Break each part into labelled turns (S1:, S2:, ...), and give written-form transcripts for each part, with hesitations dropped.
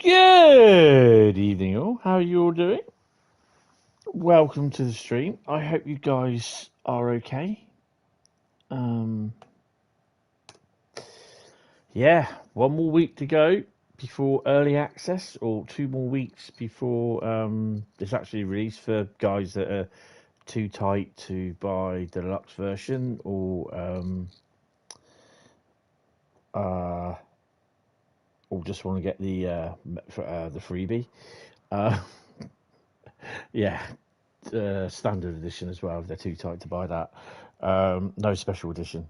S1: Good evening, all. How are you all doing? Welcome to the stream. I hope you guys are okay. Yeah, one more week to go before early access, or 2 more weeks before it's actually released for guys that are too tight to buy the deluxe version, or just want to get the freebie. Yeah, standard edition as well if they're too tight to buy that. No special edition.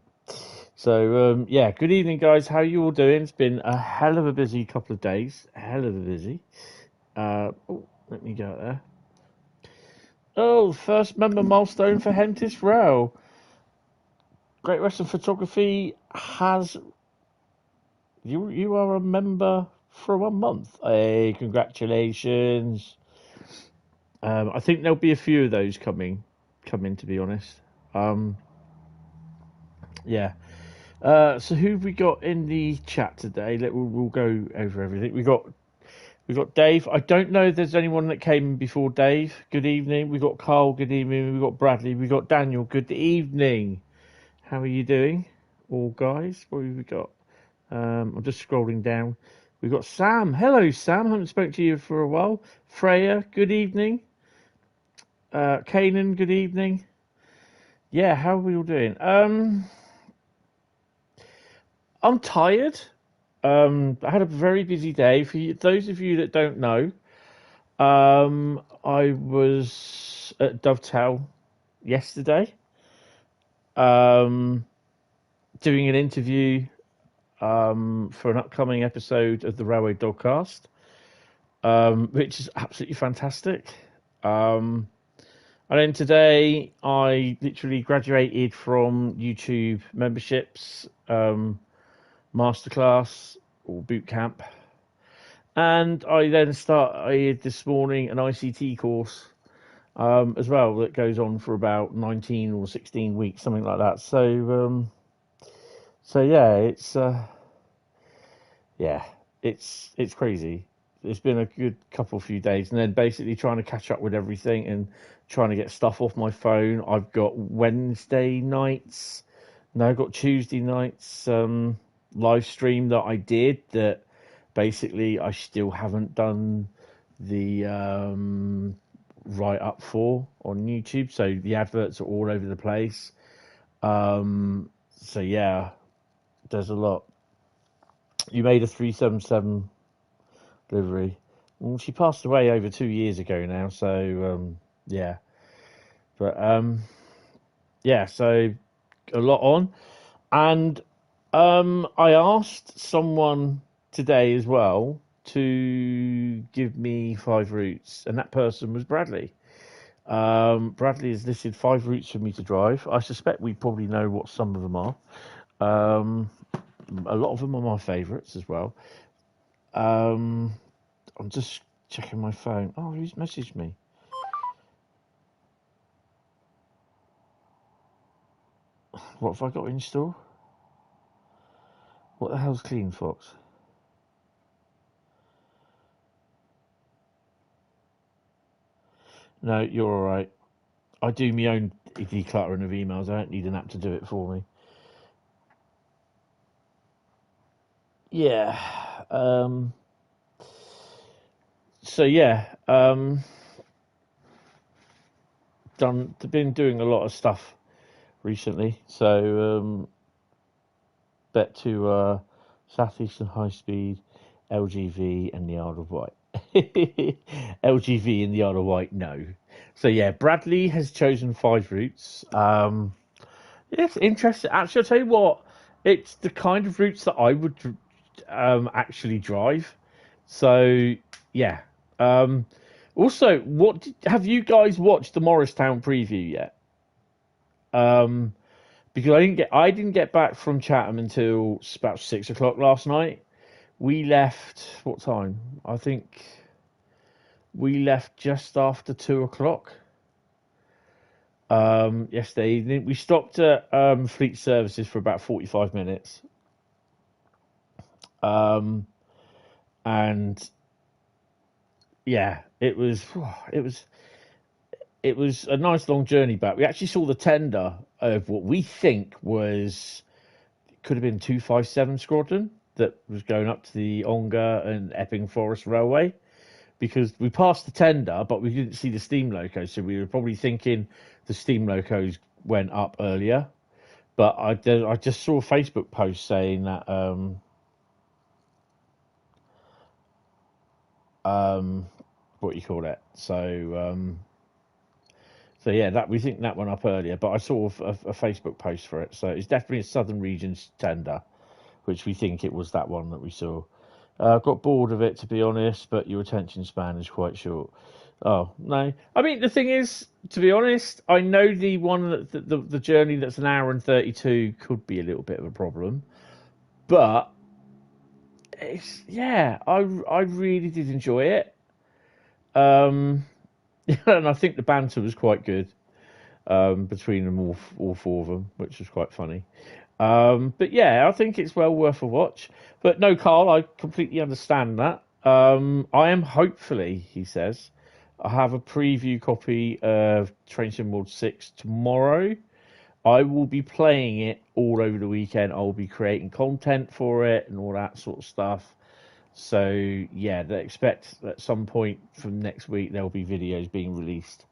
S1: So yeah, good evening, guys. How are you all doing? It's been a hell of a busy couple of days. Hell of a busy. Let me go there. Oh, first member milestone for Hentis Rail. Great Western Photography has you are a member for 1 month. Hey, congratulations. I think there'll be a few of those coming, to be honest. Yeah. So who have we got in the chat today? We'll go over everything. We got Dave. I don't know if there's anyone that came before Dave. Good evening. We got Carl. Good evening. We got Bradley. We got Daniel. Good evening. How are you doing, all guys? What have we got? I'm just scrolling down. We've got Sam. Hello, Sam. I haven't spoken to you for a while. Freya. Good evening. Kanan. Good evening. Yeah. How are we all doing? I'm tired. I had a very busy day. For those of you that don't know, I was at Dovetail yesterday, doing an interview for an upcoming episode of the Railway Dogcast, which is absolutely fantastic. And then today, I literally graduated from YouTube memberships, masterclass or boot camp, and I then started this morning an ICT course as well that goes on for about 19 or 16 weeks, something like that. So yeah, it's crazy. It's been a good few days, and then basically trying to catch up with everything and trying to get stuff off my phone. I've got I've got Tuesday nights live stream that I did that basically I still haven't done the write up for on YouTube. So the adverts are all over the place. So yeah, there's a lot. You made a 377 delivery. Well, she passed away over 2 years ago now. So yeah, but yeah, so a lot on. And I asked someone today as well to give me 5 routes, and that person was Bradley. Bradley has listed 5 routes for me to drive. I suspect we probably know what some of them are. A lot of them are my favourites as well. I'm just checking my phone. Oh, who's messaged me? What have I got in store? What the hell's Clean Fox? No, you're all right. I do my own decluttering of emails. I don't need an app to do it for me. Yeah. So yeah. Been doing a lot of stuff recently. So bet to Southeastern High Speed, LGV, and the Isle of Wight. LGV and the Isle of Wight, no. So yeah, Bradley has chosen 5 routes. It's interesting. Actually, I'll tell you what, it's the kind of routes that I would actually drive. So yeah. Also, have you guys watched the Morristown preview yet? Because I didn't get back from Chatham until about 6 o'clock last night. We left what time? I think we left just after 2 o'clock. Yesterday evening, we stopped at Fleet Services for about 45 minutes. And yeah, it was a nice long journey back. We actually saw the tender of what we think was could have been 257 Squadron that was going up to the Ongar and Epping Forest Railway, because we passed the tender, but we didn't see the steam locos, so we were probably thinking the steam locos went up earlier. But I just saw a Facebook post saying that what you call it. So yeah, that we think that went up earlier. But I saw a Facebook post for it, so it's definitely a Southern Regions tender, which we think it was that one that we saw. Got bored of it, to be honest, but your attention span is quite short. Oh no! I mean, the thing is, to be honest, I know the one that the journey that's an hour and 32 could be a little bit of a problem, but it's yeah, I really did enjoy it. Um, and I think the banter was quite good between them all four of them, which was quite funny. But yeah, I think it's well worth a watch. But no, Carl, I completely understand that. I am hopefully, he says, I have a preview copy of Train Sim World 6 tomorrow. I will be playing it all over the weekend. I'll be creating content for it and all that sort of stuff. So yeah, they expect at some point from next week there'll be videos being released.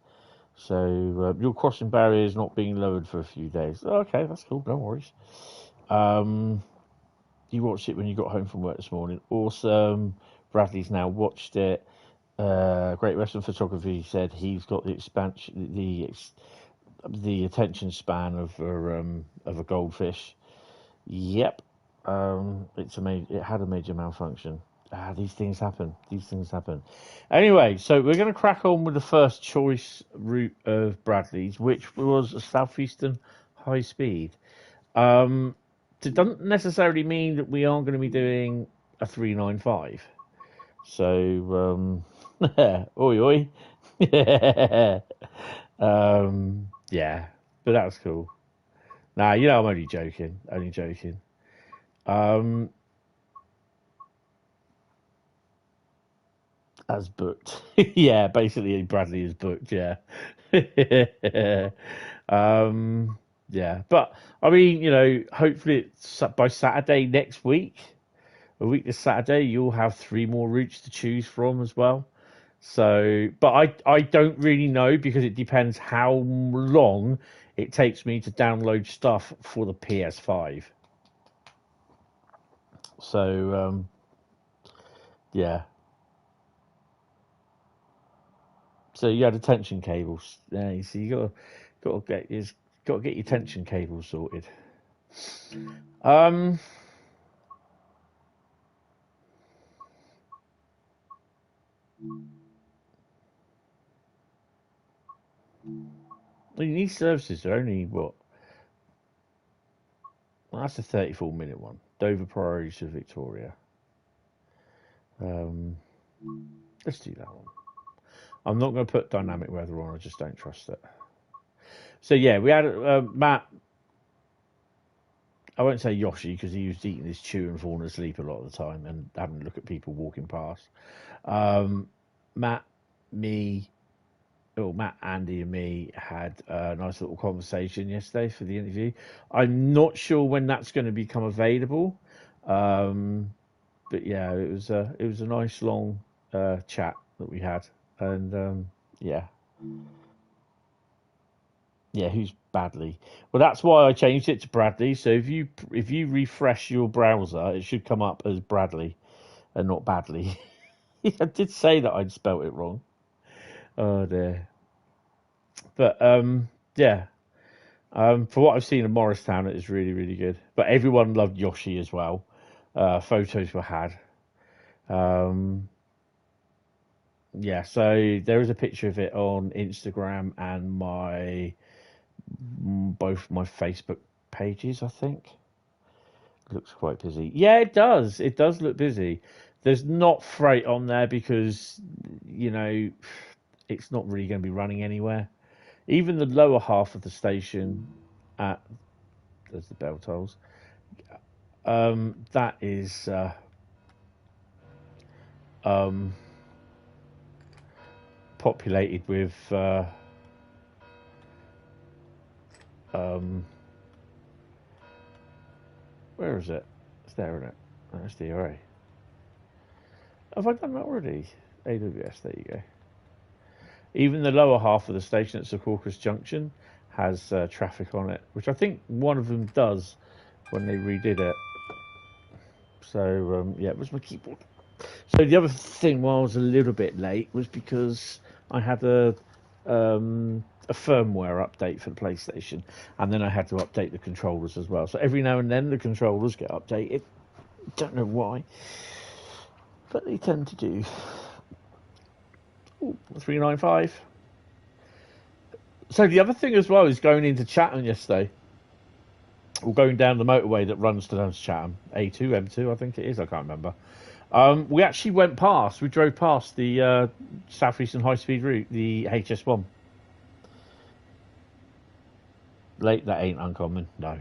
S1: So your crossing barrier is not being lowered for a few days. Okay, that's cool. No worries. You watched it when you got home from work this morning. Awesome. Bradley's now watched it. Great Western Photography said he's got the expansion, the attention span of a goldfish. Yep. It had a major malfunction. These things happen. These things happen. Anyway, so we're going to crack on with the first choice route of Bradley's, which was a Southeastern High Speed. It doesn't necessarily mean that we aren't going to be doing a 395. So, oi oi. Yeah, but that was cool. Nah, you know I'm only joking. Only joking. As booked. Yeah, basically Bradley is booked, yeah. um yeah. But I mean, you know, hopefully it's by Saturday next week. A week this Saturday, you'll have 3 more routes to choose from as well. So, but I don't really know because it depends how long it takes me to download stuff for the PS5. So, yeah. So you had attention cables. Yeah, you see, you got to get your tension cables sorted. Um, these services are only what? Well, that's a 34-minute one. Dover priority to Victoria. Um, let's do that one. I'm not going to put dynamic weather on. I just don't trust it. So yeah, we had Matt. I won't say Yoshi because he was eating his chew and falling asleep a lot of the time and having a look at people walking past. Matt, me, Matt, Andy, and me had a nice little conversation yesterday for the interview. I'm not sure when that's going to become available, but yeah, it was a nice long chat that we had, and yeah. Yeah, who's Badley? Well, that's why I changed it to Bradley. So if you refresh your browser, it should come up as Bradley and not Badley. I did say that I'd spelt it wrong. Oh dear. But yeah. For what I've seen of Morristown, it is really really good. But everyone loved Yoshi as well. Photos were had. Um, yeah. So there is a picture of it on Instagram and both my Facebook pages, I think. Looks quite busy. Yeah, it does. It does look busy. There's not freight on there because, you know, it's not really going to be running anywhere. Even the lower half of the station at there's the bell tolls. That is um populated with where is it? It's there, isn't it? That's DRA. Have I done that already? AWS, there you go. Even the lower half of the station at Secaucus Junction has traffic on it, which I think one of them does when they redid it. So, yeah, it was my keyboard. So the other thing why I was a little bit late was because I had a firmware update for the PlayStation, and then I had to update the controllers as well. So every now and then the controllers get updated. Don't know why, but they tend to do. Ooh, 395. So the other thing as well is going into Chatham yesterday, or going down the motorway that runs to Chatham, A2, M2, I think it is. I can't remember. We actually we drove past the Southeastern High Speed route, the HS1. Late, that ain't uncommon, no.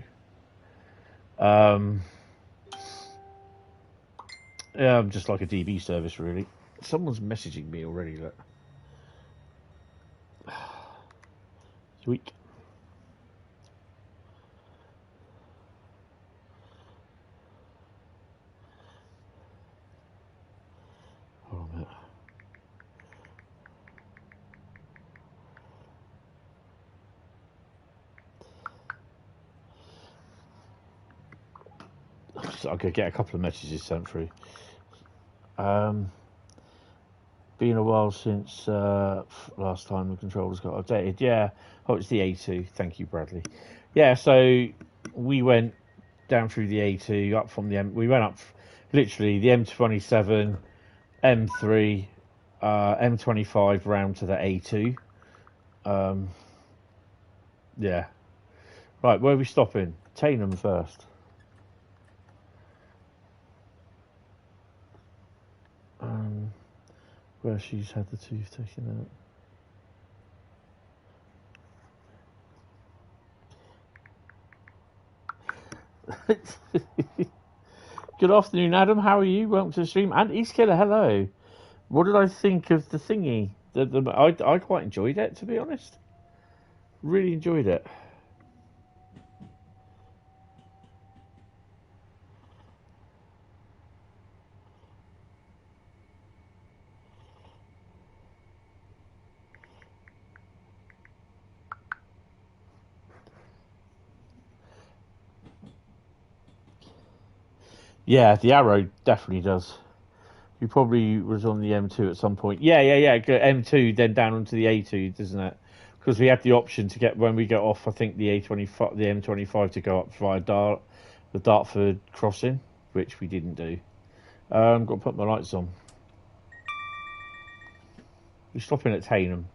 S1: Yeah, I'm just like a DB service, really. Someone's messaging me already, look. Sweet. Hold on a minute. I'll go get a couple of messages sent through. Been a while since last time the controllers got updated. Yeah, oh, it's the A2. Thank you, Bradley. Yeah, so we went down through the A2 up from the M. We went up literally the M27, M3, M25 round to the A2. Yeah. Right, where are we stopping? Tainham first. Where she's had the tooth taken out. Good afternoon, Adam. How are you? Welcome to the stream. And East Killer, hello. What did I think of the thingy? I quite enjoyed it, to be honest. Really enjoyed it. Yeah, the arrow definitely does. You probably was on the M2 at some point. Yeah. M2, then down onto the A2, doesn't it? Because we had the option to get, when we get off, I think the A25, the M25 to go up via the Dartford crossing, which we didn't do. Got to put my lights on. We're stopping at Tainham.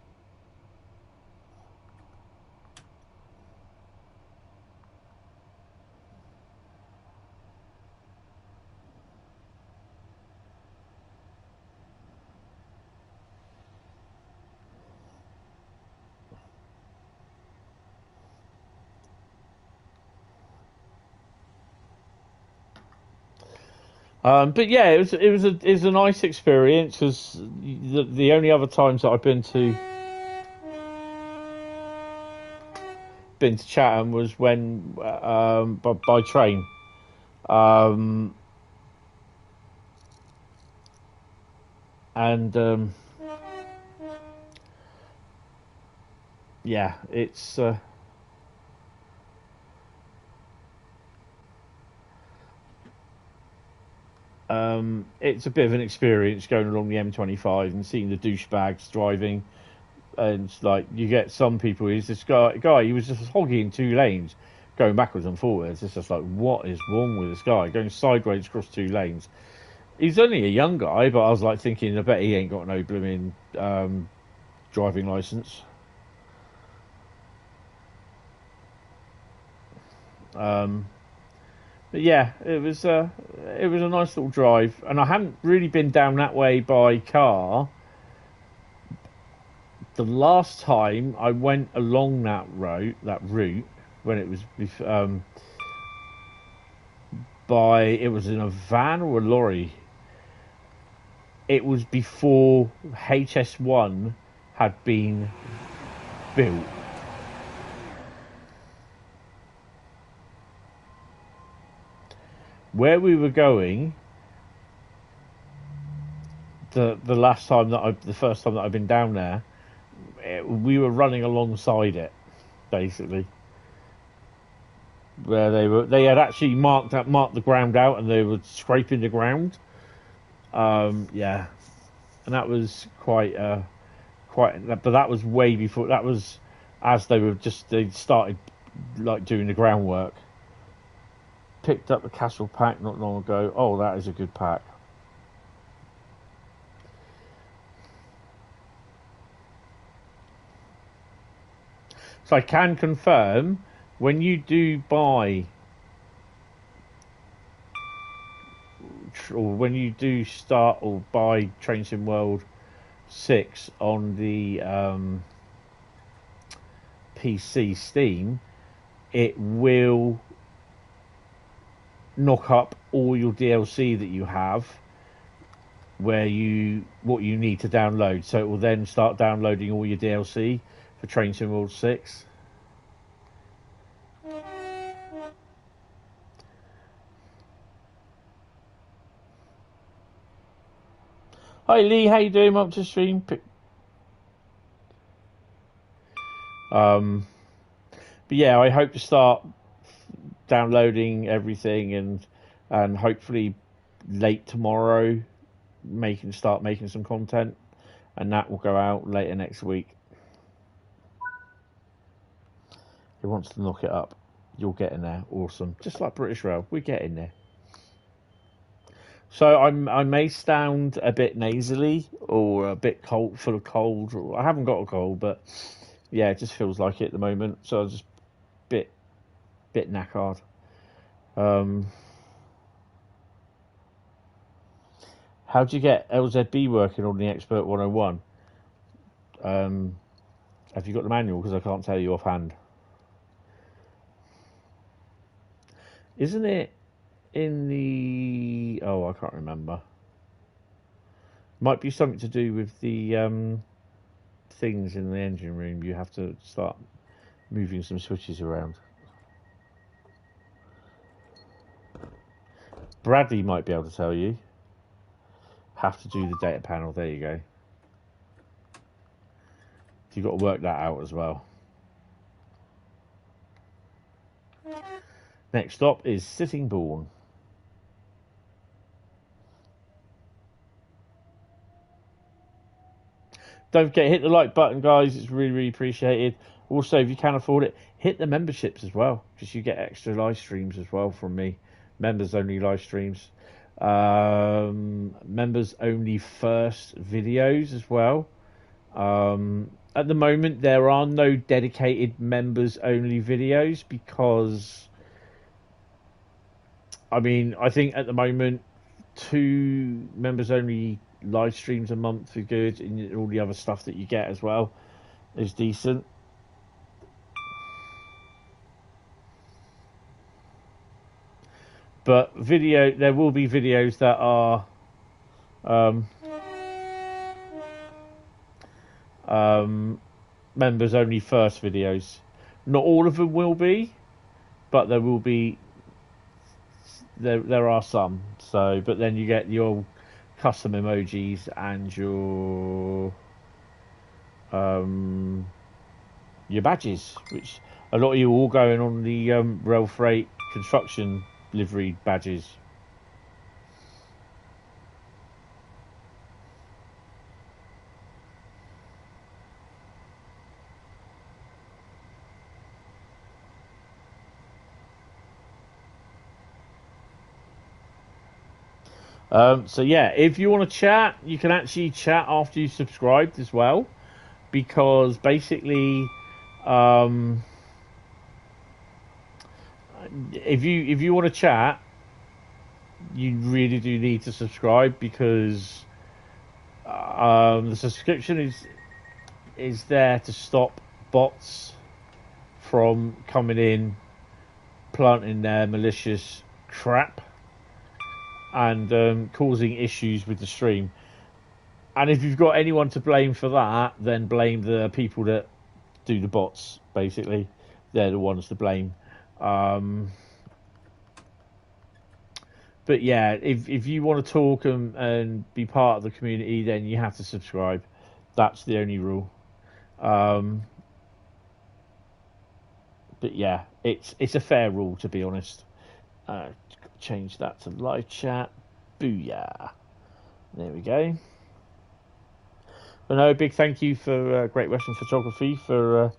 S1: But yeah, it was a nice experience, because the only other times that I've been to Chatham was when by train. Yeah, it's it's a bit of an experience going along the M25 and seeing the douchebags driving, and like you get some people. He's this guy. He was just hogging 2 lanes, going backwards and forwards. It's just like, what is wrong with this guy going sideways across 2 lanes? He's only a young guy, but I was like thinking, I bet he ain't got no blooming driving license. But yeah, it was a nice little drive, and I hadn't really been down that way by car. The last time I went along that route, when it was it was in a van or a lorry. It was before HS1 had been built. Where we were going, the first time that I've been down there, we were running alongside it, basically. Where they had actually marked the ground out, and they were scraping the ground. Yeah, and that was but that was way before. That was as they started like doing the groundwork. Picked up a Castle pack not long ago. Oh, that is a good pack. So I can confirm, when you do buy, or when you do start or buy Train Sim World 6 on the PC Steam, it will knock up all your DLC that you have, what you need to download. So it will then start downloading all your DLC for Train Sim World 6. Hi Lee, how you doing? Up to stream. But yeah, I hope to start downloading everything and hopefully late tomorrow start making some content, and that will go out later next week. He wants to knock it up. You'll get in there. Awesome. Just like British Rail, we're getting there. So I may sound a bit nasally or a bit cold, full of cold. I haven't got a cold, but yeah, it just feels like it at the moment. So I'm just bit knackered. How do you get LZB working on the Expert 101? Have you got the manual? Because I can't tell you offhand. Isn't it in the... Oh, I can't remember. Might be something to do with the things in the engine room. You have to start moving some switches around. Bradley might be able to tell you. Have to do the data panel. There you go. You've got to work that out as well. Next stop is Sittingbourne. Don't forget, hit the like button, guys. It's really, really appreciated. Also, if you can afford it, hit the memberships as well, because you get extra live streams as well from me. Members only live streams. Members only first videos as well. At the moment, there are no dedicated members only videos because... I mean, I think at the moment, 2 members only live streams a month are good, and all the other stuff that you get as well is decent. But there will be videos that are members only first videos. Not all of them will be, but there will be. There are some. So, but then you get your custom emojis and your badges, which a lot of you are all going on the rail freight construction livery badges. So yeah, if you want to chat, you can actually chat after you subscribed as well, because basically, if you want to chat, you really do need to subscribe, because the subscription is there to stop bots from coming in, planting their malicious crap and causing issues with the stream. And if you've got anyone to blame for that, then blame the people that do the bots. Basically, they're the ones to blame. But yeah, if you want to talk and be part of the community, then you have to subscribe. That's the only rule. But yeah, it's a fair rule, to be honest. Change that to live chat. Booyah. There we go. But no, big thank you for Great Western Photography for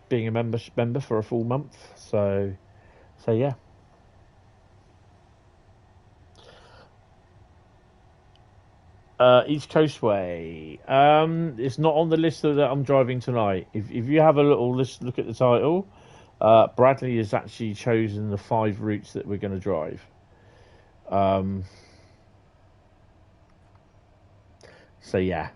S1: being a member for a full month. So yeah. East Coast Way. It's not on the list that I'm driving tonight. If you have a little look at the title, Bradley has actually chosen the 5 routes that we're going to drive. So yeah.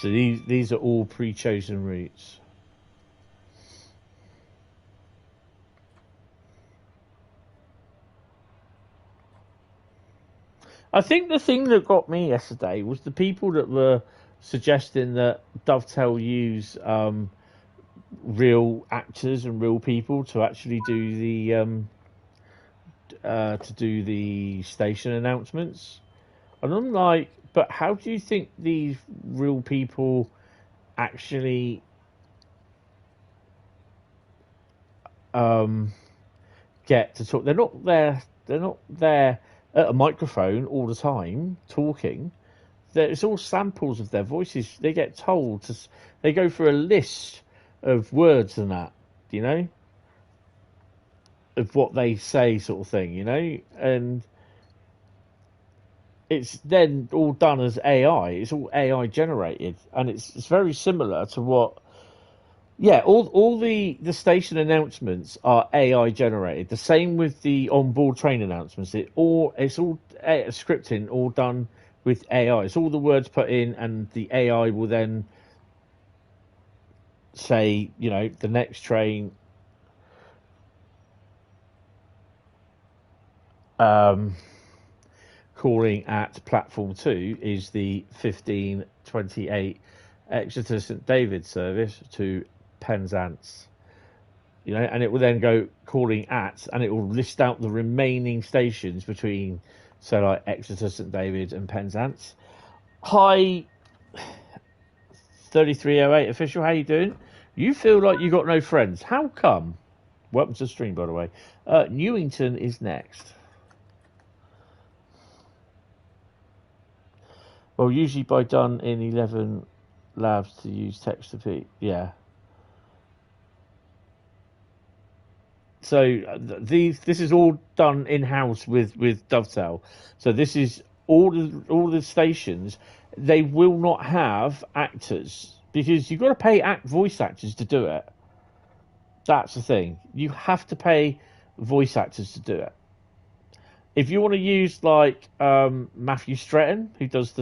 S1: So these are all pre-chosen routes. I think the thing that got me yesterday was the people that were suggesting that Dovetail use real actors and real people to actually do the station announcements. And I'm like, but how do you think these real people actually get to talk? They're not there at a microphone all the time talking. It's all samples of their voices. They get told to. They go through a list of words and that, you know, of what they say, sort of thing, you know, and it's then all done as AI. It's all AI generated, and it's very similar to what. Yeah, all the station announcements are AI generated. The same with the onboard train announcements. It's all scripting, all done with AI. It's all the words put in, and the AI will then say, you know, the next train. Calling at platform 2 is the 1528 Exeter St David service to Penzance, you know, and it will then go calling at, and it will list out the remaining stations between, so like Exeter St David and Penzance. Hi, 3308 official, how you doing? You feel like you got no friends? How come? Welcome to the stream, by the way. Newington is next. Well, usually by done in 11 labs to use text to speech. Yeah. So this is all done in house with Dovetail. So this is all the stations. They will not have actors because you've got to pay voice actors to do it. That's the thing. You have to pay voice actors to do it. If you want to use like Matthew Stretton, who does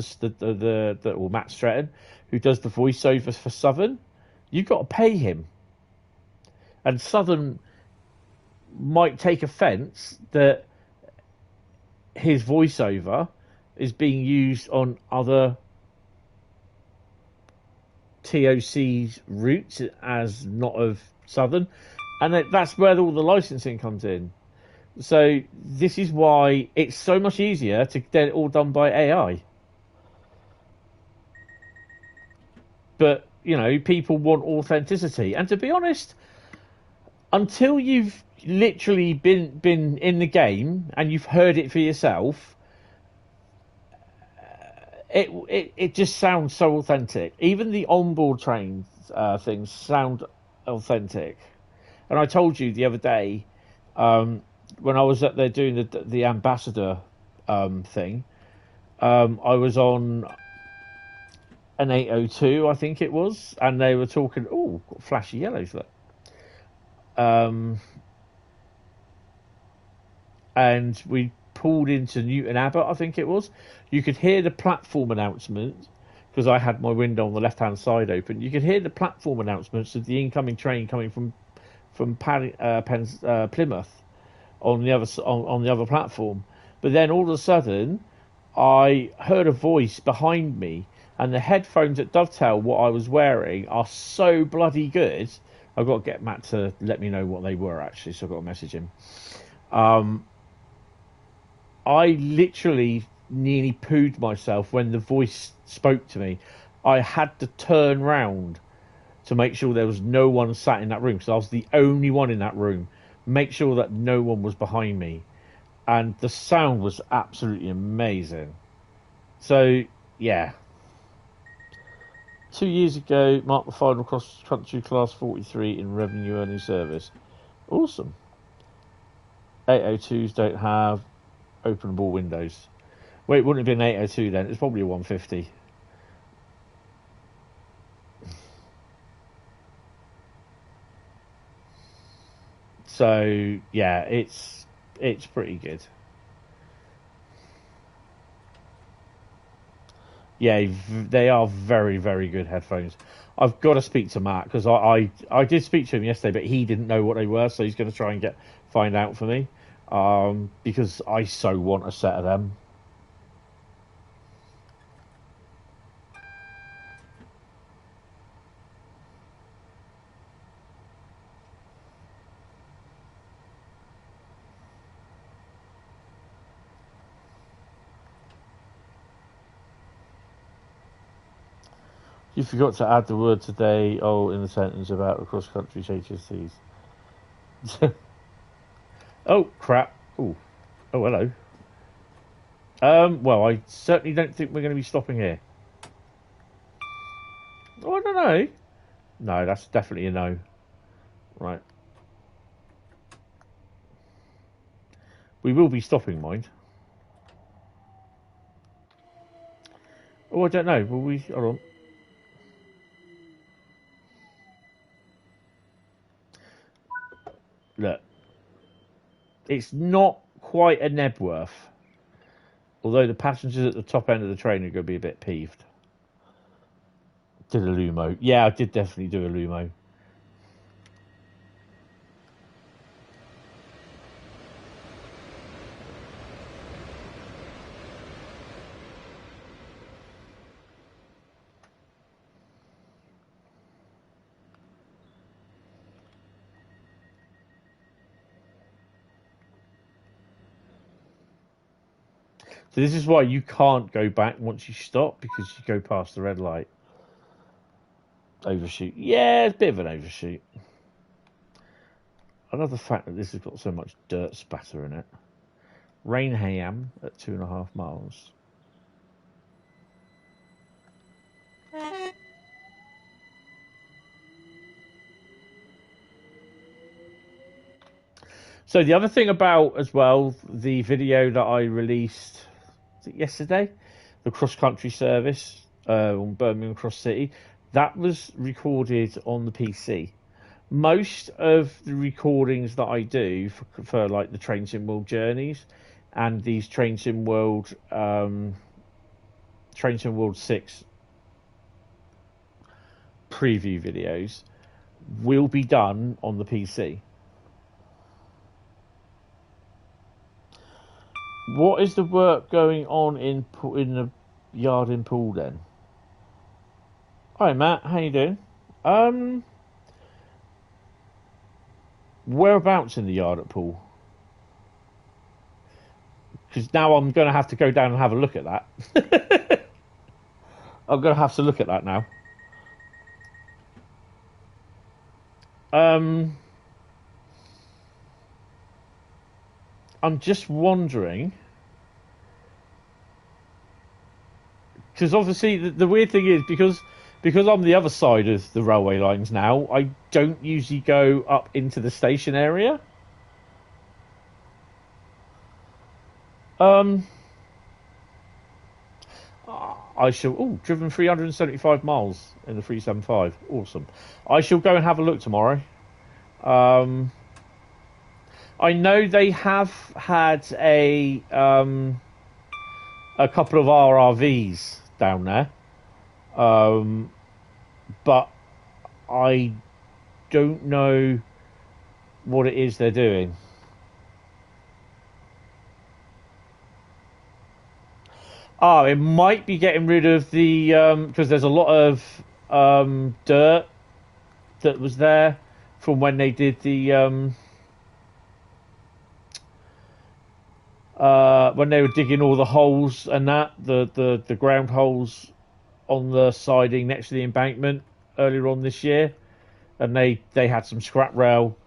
S1: or Matt Stretton, who does the voiceover for Southern, you've got to pay him. And Southern might take offence that his voiceover is being used on other TOC's routes as not of Southern, and that's where all the licensing comes in. So this is why it's so much easier to get it all done by AI. But, you know, people want authenticity. And to be honest, until you've literally been in the game and you've heard it for yourself, it just sounds so authentic. Even the onboard train things sound authentic. And I told you the other day, when I was up there doing the ambassador thing, I was on an 802, I think it was, and they were talking. Oh, got flashy yellows, look. And we pulled into Newton Abbot, I think it was. You could hear the platform announcement because I had my window on the left-hand side open. You could hear the platform announcements of the incoming train coming from Plymouth on the other platform. But then all of a sudden, I heard a voice behind me, and the headphones at Dovetail, what I was wearing, are so bloody good. I've got to get Matt to let me know what they were, actually, so I've got to message him. I literally nearly pooed myself when the voice spoke to me. I had to turn round to make sure there was no one sat in that room, because I was the only one in that room. Make sure that no one was behind me. And the sound was absolutely amazing. So, yeah. 2 years ago, marked the final cross-country Class 43 in revenue earning service. Awesome. 802s don't have openable windows. Wait, it wouldn't have been 802 then. It's probably a 150. So, yeah, it's pretty good. Yeah, they are very, very good headphones. I've got to speak to Matt, because I did speak to him yesterday, but he didn't know what they were, so he's going to try and find out for me, because I so want a set of them. You forgot to add the word today, in the sentence about the cross-country HSCs. Oh, crap. Ooh. Oh, hello. Well, I certainly don't think we're going to be stopping here. Oh, I don't know. No, that's definitely a no. Right. We will be stopping, mind. Oh, I don't know. Will we... Hold on. Look, it's not quite a Nebworth, although the passengers at the top end of the train are going to be a bit peeved. Did a Lumo. Yeah, I did definitely do a Lumo. So this is why you can't go back once you stop, because you go past the red light. Overshoot. Yeah, it's a bit of an overshoot. I love the fact that this has got so much dirt spatter in it. Rhein at 2.5 miles. So the other thing about, as well, the video that I released yesterday, the cross-country service on Birmingham Cross City, that was recorded on the PC. Most of the recordings that I do for like the Train Sim World journeys and these Train Sim World 6 preview videos will be done on the PC. What is the work going on in the yard in Poole then? Hi Matt, how you doing? Whereabouts in the yard at Poole? Because now I'm going to have to go down and have a look at that. I'm going to have to look at that now. I'm just wondering, because obviously the weird thing is, because I'm the other side of the railway lines now, I don't usually go up into the station area. I shall... driven 375 miles in the 375. Awesome. I shall go and have a look tomorrow. I know they have had a couple of RRVs down there. But I don't know what it is they're doing. Oh, it might be getting rid of the because there's a lot of dirt that was there from when they did the when they were digging all the holes and that the ground holes on the siding next to the embankment earlier on this year, and they had some scrap rail.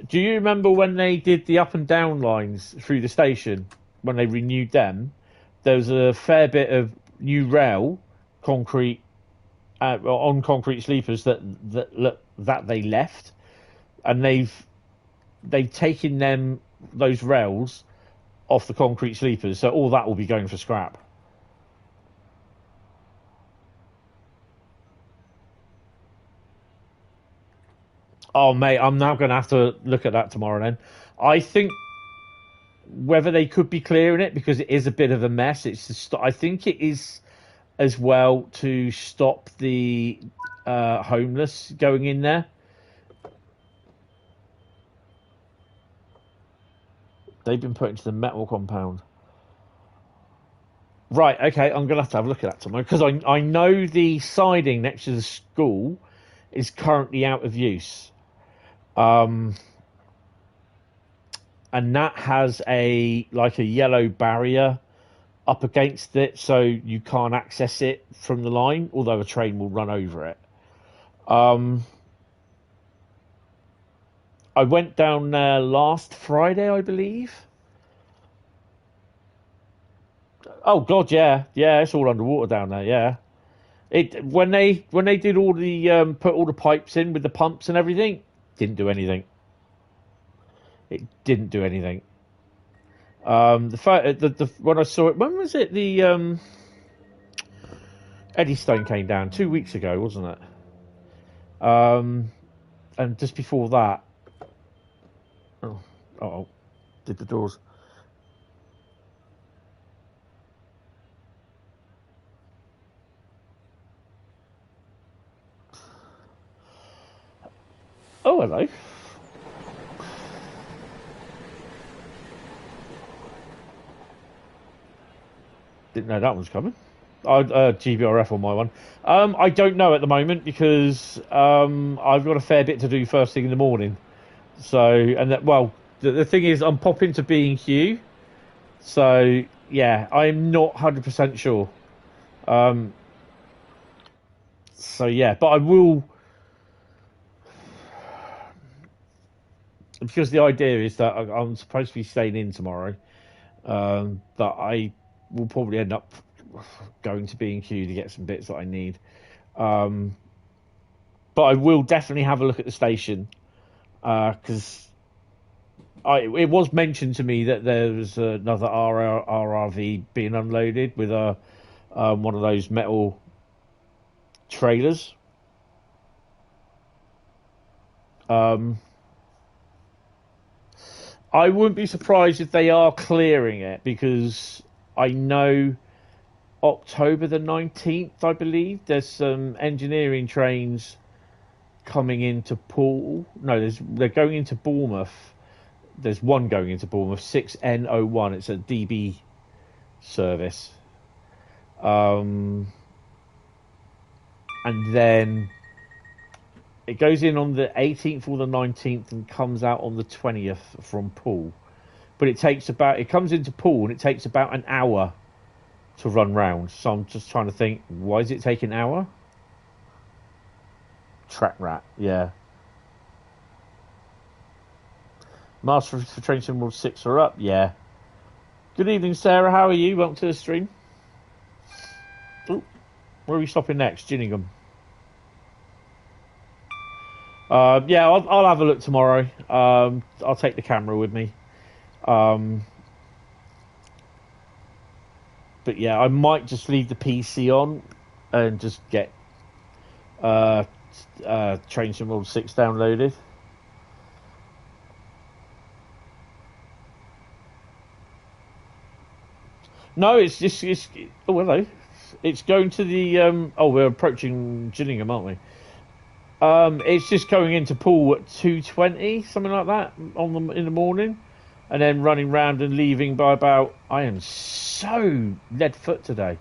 S1: Do you remember when they did the up and down lines through the station when they renewed them? There was a fair bit of new rail, concrete on concrete sleepers that they left, and they've taken those rails off the concrete sleepers, so all that will be going for scrap. Oh, mate, I'm now going to have to look at that tomorrow then. I think whether they could be clearing it, because it is a bit of a mess. I think it is as well to stop the homeless going in there. They've been put into the metal compound. Right, okay, I'm going to have a look at that tomorrow, because I know the siding next to the school is currently out of use. And that has a yellow barrier up against it, so you can't access it from the line, although a train will run over it. I went down there last Friday, I believe. Oh God, yeah, it's all underwater down there. Yeah, when they did all the put all the pipes in with the pumps and everything, didn't do anything. It didn't do anything. The when I saw it, when was it? The Eddystone came down 2 weeks ago, wasn't it? And just before that, did the doors? Oh, hello. Didn't know that was coming. GBRF on my one. I don't know at the moment, because I've got a fair bit to do first thing in the morning. So, and that, well, the thing is, I'm popping to B&Q. So, yeah, I'm not 100% sure. So, yeah, but I will, because the idea is that I'm supposed to be staying in tomorrow. That I will probably end up going to B&Q to get some bits that I need. But I will definitely have a look at the station, because it was mentioned to me that there was another RRV being unloaded with one of those metal trailers. I wouldn't be surprised if they are clearing it, because I know October the 19th, I believe, there's some engineering trains coming into Poole. No, they're going into Bournemouth. There's one going into Bournemouth, 6N01. It's a DB service. And then it goes in on the 18th or the 19th and comes out on the 20th from Poole. But it comes into Poole and it takes about an hour to run round. So I'm just trying to think, why is it taking an hour? Track rat, yeah. Master for Train Sim World 6 are up, yeah. Good evening, Sarah. How are you? Welcome to the stream. Ooh, where are we stopping next? Gillingham. Yeah, I'll have a look tomorrow. I'll take the camera with me. But yeah, I might just leave the PC on and just get Train Sim World 6 downloaded. No, it's oh hello. It's going to the oh, we're approaching Gillingham, aren't we? It's just going into Poole at 2:20, something like that, in the morning, and then running round and leaving by about. I am so lead foot today.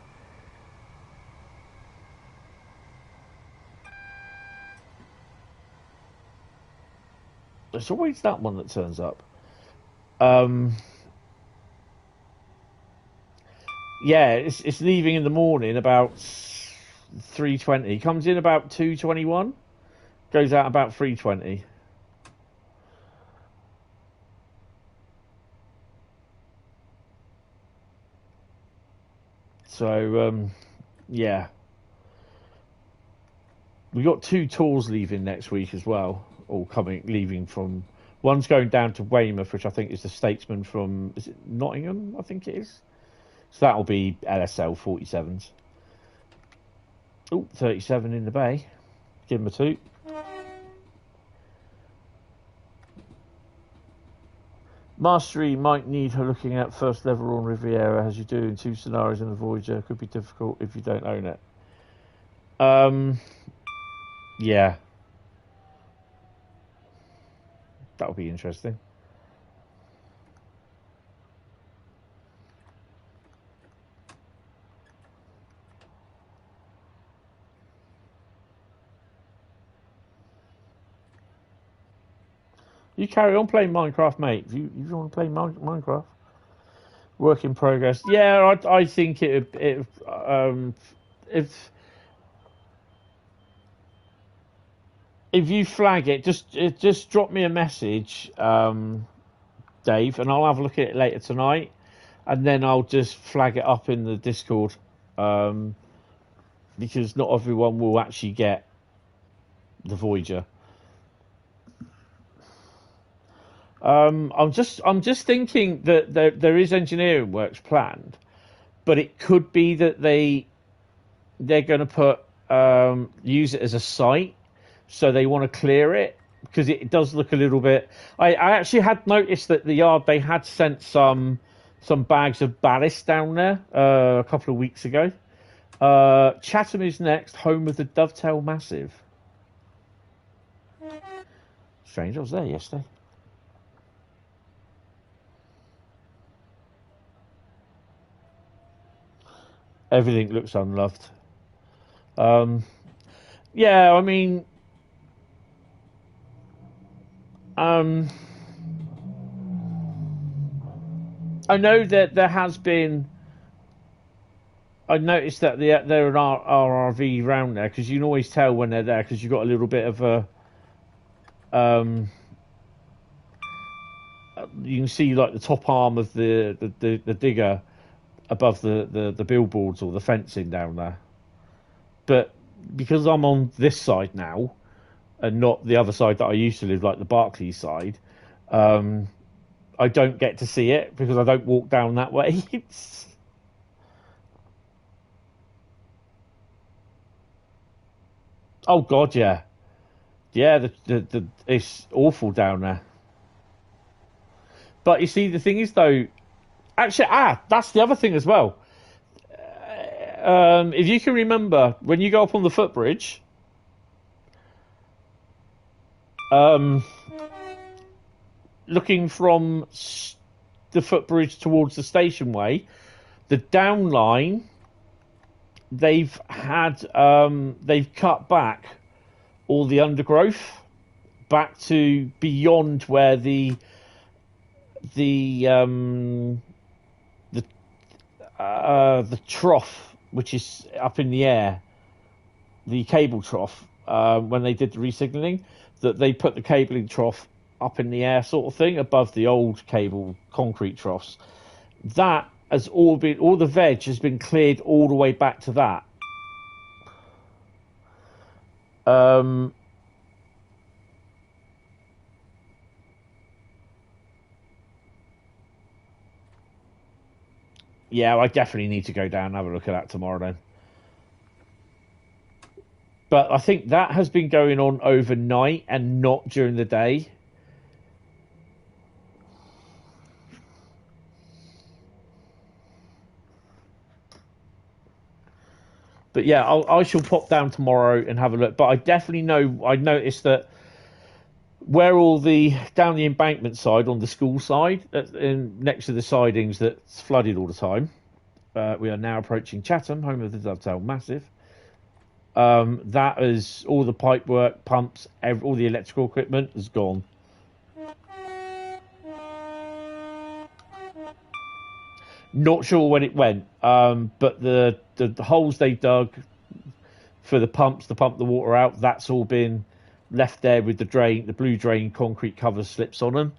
S1: There's always that one that turns up. Yeah, it's leaving in the morning about 3:20. Comes in about 2:21. Goes out about 3:20. So yeah, we got 2 tours leaving next week as well. All leaving from. One's going down to Weymouth, which I think is the Statesman from. Is it Nottingham? I think it is. So that'll be LSL 47s. Oh, 37 in the bay. Give them a toot. Mastery might need her looking at first level on Riviera, as you do in 2 scenarios in the Voyager. Could be difficult if you don't own it. Yeah. That'll be interesting. You carry on playing Minecraft, mate. If you want to play Minecraft, work in progress. Yeah, I think if you flag it, just drop me a message, Dave, and I'll have a look at it later tonight, and then I'll just flag it up in the Discord, because not everyone will actually get the Voyager. I'm just thinking that there is engineering works planned, but it could be that they're going to put use it as a site, so they want to clear it because it does look a little bit. I actually had noticed that the yard, they had sent some bags of ballast down there a couple of weeks ago. Chatham is next, home of the Dovetail Massive. Strange, I was there yesterday. Everything looks unloved. Yeah, I mean, I know that there has been. I noticed that there are RRV round there because you can always tell when they're there because you've got a little bit of a. You can see like the top arm of the digger above the billboards or the fencing down there. But because I'm on this side now and not the other side that I used to live, like the Barclays side, I don't get to see it because I don't walk down that way. Oh God, yeah, yeah. It's awful down there. But you see, the thing is though, actually, that's the other thing as well. If you can remember, when you go up on the footbridge, looking from the footbridge towards the station way, the down line, they've cut back all the undergrowth back to beyond where the trough, which is up in the air, the cable trough, when they did the resignaling, that they put the cabling trough up in the air sort of thing above the old cable concrete troughs. That has all the veg has been cleared all the way back to that. Yeah, I definitely need to go down and have a look at that tomorrow then. But I think that has been going on overnight and not during the day. But yeah, I shall pop down tomorrow and have a look. But I definitely know, I noticed that where all the, down the embankment side, on the school side, next to the sidings that's flooded all the time, we are now approaching Chatham, home of the Dovetail Massive. That is, all the pipe work, pumps, all the electrical equipment is gone. Not sure when it went, but the holes they dug for the pumps to pump the water out, that's all been left there with the drain, the blue drain concrete cover slips on them.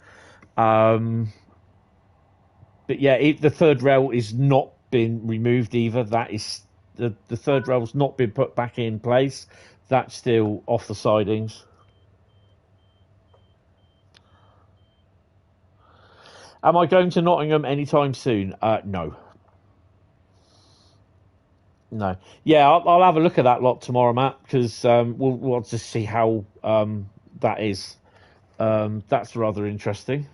S1: But yeah, the third rail is not been removed either. That is the third rail's not been put back in place. That's still off the sidings. Am I going to Nottingham anytime soon? No. No. Yeah, I'll have a look at that lot tomorrow, Matt, because we'll just see how that is. That's rather interesting.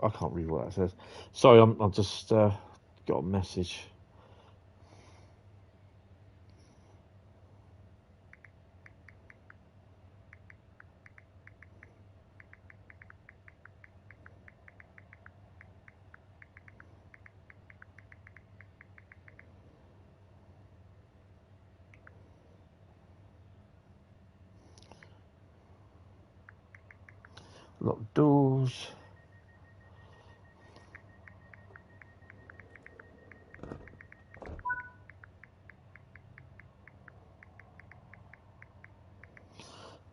S1: I can't read what that says. Sorry, I'm just got a message. Locked doors.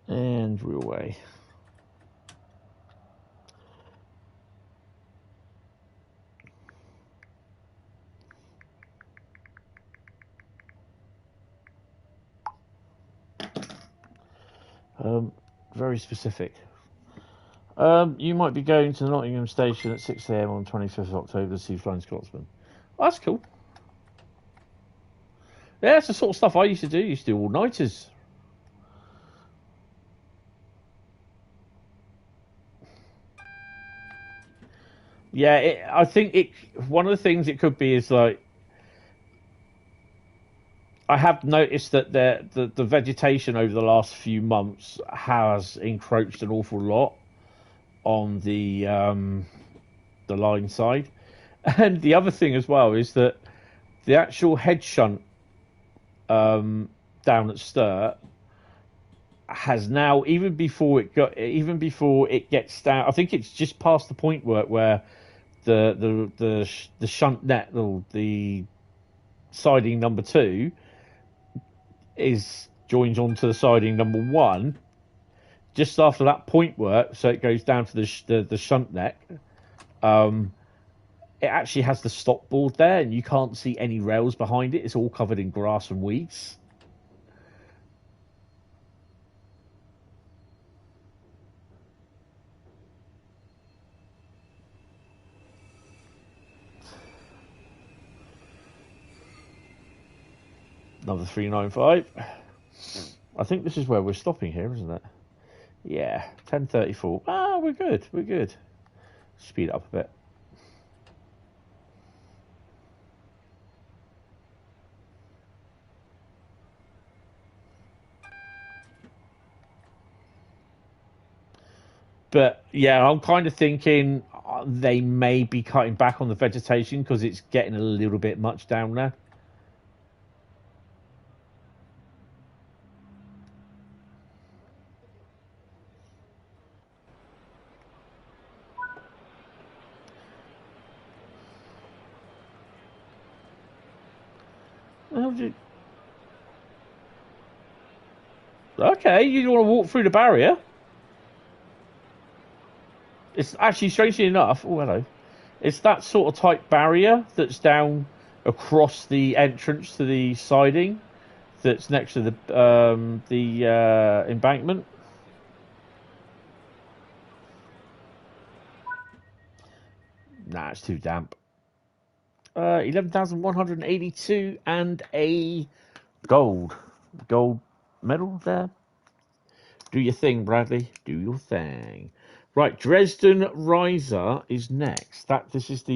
S1: And we're away. Very specific. You might be going to the Nottingham station at 6 AM on 25th of October to see Flying Scotsman. Oh, that's cool. Yeah, that's the sort of stuff I used to do. I used to do all-nighters. Yeah, I think one of the things it could be is like, I have noticed that the vegetation over the last few months has encroached an awful lot on the line side. And the other thing as well is that the actual head shunt down at Sturt has now, even before it gets down, I think it's just past the point where the shunt net, or the siding number 2 is joined onto the siding number 1 just after that point work, so it goes down to the shunt neck. It actually has the stop board there, and you can't see any rails behind it. It's all covered in grass and weeds. Another 395. I think this is where we're stopping here, isn't it? Yeah, 10:34. Ah, we're good. We're good. Speed up a bit. But yeah, I'm kind of thinking they may be cutting back on the vegetation because it's getting a little bit much down there. Okay, you want to walk through the barrier? It's actually, strangely enough, oh hello, it's that sort of type barrier that's down across the entrance to the siding, that's next to the embankment. Nah, it's too damp. 11,182 and a gold medal there. Do your thing, Bradley. Do your thing. Right, Dresden Riesa is next. This is the